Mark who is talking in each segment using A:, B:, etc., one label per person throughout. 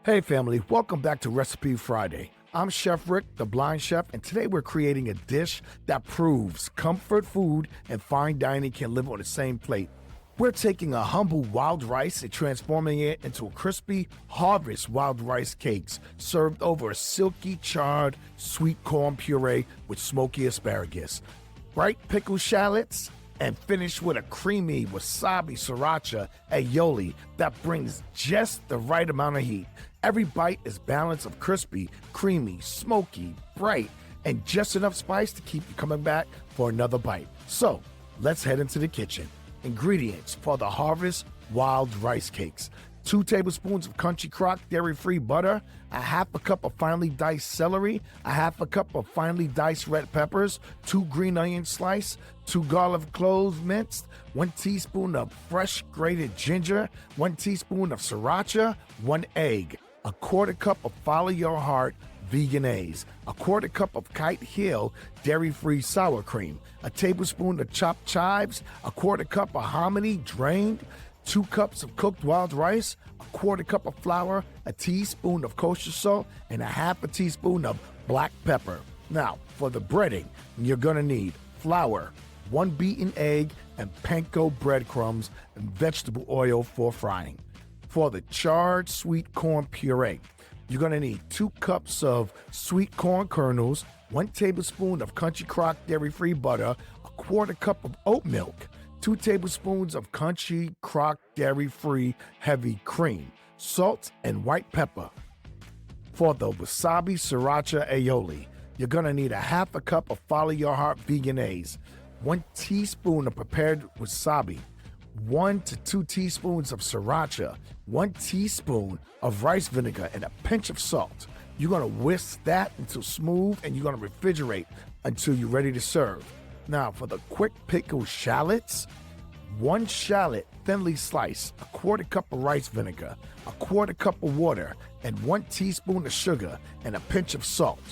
A: Hey family, welcome back to Recipe Friday. I'm Chef Riq, the Blind Chef, and today we're creating a dish that proves comfort food and fine dining can live on the same plate. We're taking a humble wild rice and transforming it into a crispy harvest wild rice cakes served over a silky charred sweet corn puree with smoky asparagus, bright pickled shallots, and finish with a creamy wasabi-Sriracha aioli that brings just the right amount of heat. Every bite is balance of crispy, creamy, smoky, bright, and just enough spice to keep you coming back for another bite. So, let's head into the kitchen. Ingredients for the Harvest Wild Rice Cakes: 2 tablespoons of Country Crock dairy-free butter, a half a cup of finely diced celery, a half a cup of finely diced red peppers, 2 green onions sliced, 2 garlic cloves minced, 1 teaspoon of fresh grated ginger, 1 teaspoon of sriracha, 1 egg, a quarter cup of Follow Your Heart vegan-ase, a quarter cup of Kite Hill dairy-free sour cream, a tablespoon of chopped chives, a quarter cup of hominy drained, 2 cups of cooked wild rice, a quarter cup of flour, a teaspoon of kosher salt, and a half a teaspoon of black pepper. Now, for the breading, you're gonna need flour, 1 beaten egg, and panko breadcrumbs and vegetable oil for frying. For the charred sweet corn puree, you're gonna need 2 cups of sweet corn kernels, 1 tablespoon of Country Crock dairy-free butter, a quarter cup of oat milk, 2 tablespoons of Country Crock dairy-free heavy cream, salt, and white pepper. For the wasabi-Sriracha aioli, you're gonna need a half a cup of Follow Your Heart vegan-ase, 1 teaspoon of prepared wasabi, 1 to 2 teaspoons of sriracha, 1 teaspoon of rice vinegar, and a pinch of salt. You're gonna whisk that until smooth, and you're gonna refrigerate until you're ready to serve. Now, for the quick pickled shallots, 1 shallot thinly sliced, a quarter cup of rice vinegar, a quarter cup of water, and 1 teaspoon of sugar, and a pinch of salt.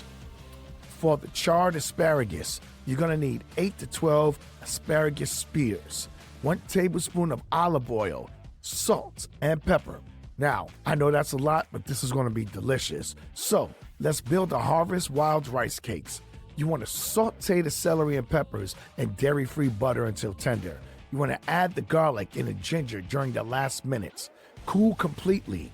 A: For the charred asparagus, you're gonna need 8 to 12 asparagus spears, 1 tablespoon of olive oil, salt, and pepper. Now, I know that's a lot, but this is gonna be delicious. So, let's build the Harvest Wild Rice Cakes. You want to saute the celery and peppers and dairy-free butter until tender. You want to add the garlic and the ginger during the last minutes. Cool completely.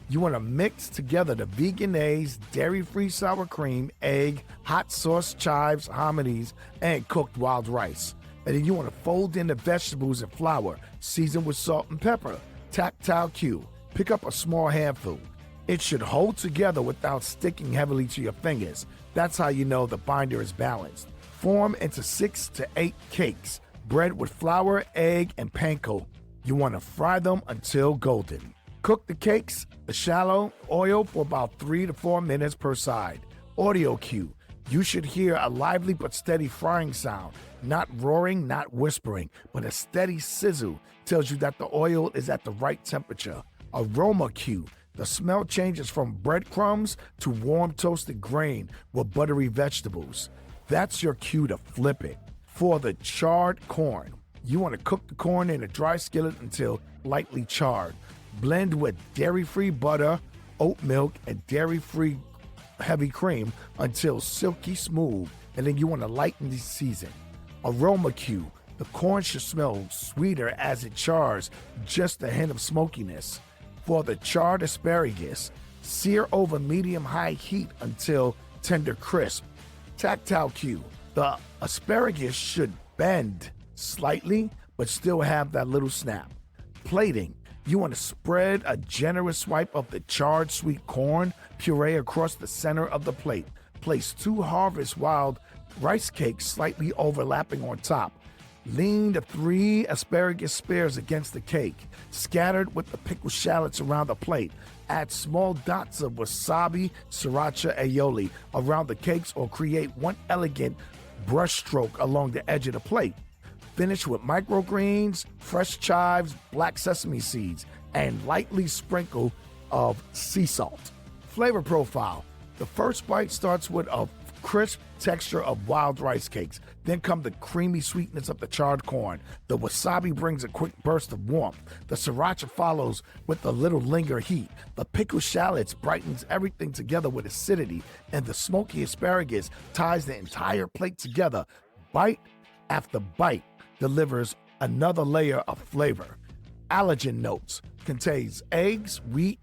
A: You want to mix together the vegan-ase, dairy-free sour cream, egg, hot sauce, chives, hominies, and cooked wild rice. And then you want to fold in the vegetables and flour, season with salt and pepper. Tactile cue. Pick up a small handful. It should hold together without sticking heavily to your fingers. That's how you know the binder is balanced. Form into 6 to 8 cakes. Bread with flour, egg, and panko. You want to fry them until golden. Cook the cakes in shallow oil for about 3 to 4 minutes per side. Audio cue. You should hear a lively but steady frying sound. Not roaring, not whispering, but a steady sizzle tells you that the oil is at the right temperature. Aroma cue. The smell changes from breadcrumbs to warm toasted grain with buttery vegetables. That's your cue to flip it. For the charred corn, you want to cook the corn in a dry skillet until lightly charred. Blend with dairy-free butter, oat milk, and dairy-free heavy cream until silky smooth, and then you want to lighten the season. Aroma cue. The corn should smell sweeter as it chars, just a hint of smokiness. For the charred asparagus, sear over medium-high heat until tender crisp. Tactile cue. The asparagus should bend slightly, but still have that little snap. Plating. You want to spread a generous swipe of the charred sweet corn puree across the center of the plate. Place 2 Harvest Wild rice cakes slightly overlapping on top. Lean the 3 asparagus spears against the cake, scattered with the pickled shallots around the plate. Add small dots of wasabi-Sriracha aioli around the cakes or create one elegant brushstroke along the edge of the plate. Finish with microgreens, fresh chives, black sesame seeds, and lightly sprinkle of sea salt. Flavor profile. The first bite starts with a crisp texture of wild rice cakes. Then come the creamy sweetness of the charred corn. The wasabi brings a quick burst of warmth. The sriracha follows with a little linger heat. The pickled shallots brightens everything together with acidity. And the smoky asparagus ties the entire plate together. Bite after bite delivers another layer of flavor. Allergen notes contains eggs, wheat,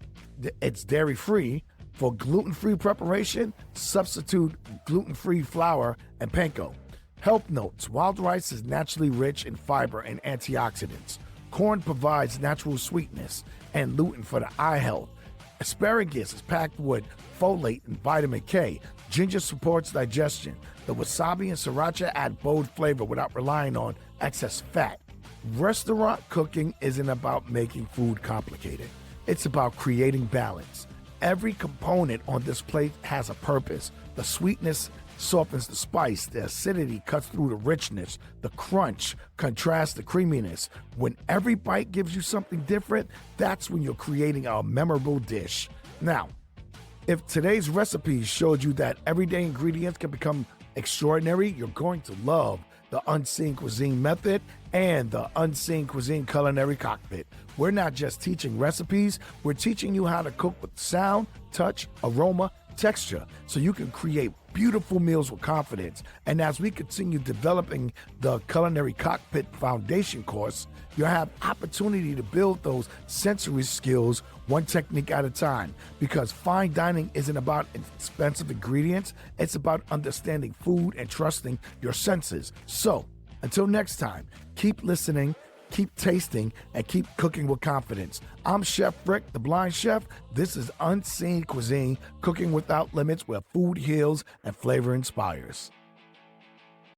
A: it's dairy-free. For gluten-free preparation, substitute gluten-free flour and panko. Health notes: wild rice is naturally rich in fiber and antioxidants. Corn provides natural sweetness and lutein for the eye health. Asparagus is packed with folate and vitamin K. Ginger supports digestion. The wasabi and sriracha add bold flavor without relying on excess fat. Restaurant cooking isn't about making food complicated. It's about creating balance. Every component on this plate has a purpose. The sweetness softens the spice, the acidity cuts through the richness, the crunch contrasts the creaminess. When every bite gives you something different, that's when you're creating a memorable dish. Now, if today's recipe showed you that everyday ingredients can become extraordinary, you're going to love the Unseen Cuisine Method and the Unseen Cuisine Culinary Cockpit. We're not just teaching recipes, we're teaching you how to cook with sound, touch, aroma, texture, so you can create beautiful meals with confidence. And as we continue developing the Culinary Cockpit Foundation course, you'll have opportunity to build those sensory skills one technique at a time. Because fine dining isn't about expensive ingredients, it's about understanding food and trusting your senses. So, until next time, keep listening, keep tasting, and keep cooking with confidence. I'm Chef Riq, the Blind Chef. This is Unseen Cuisine, cooking without limits, where food heals and flavor inspires.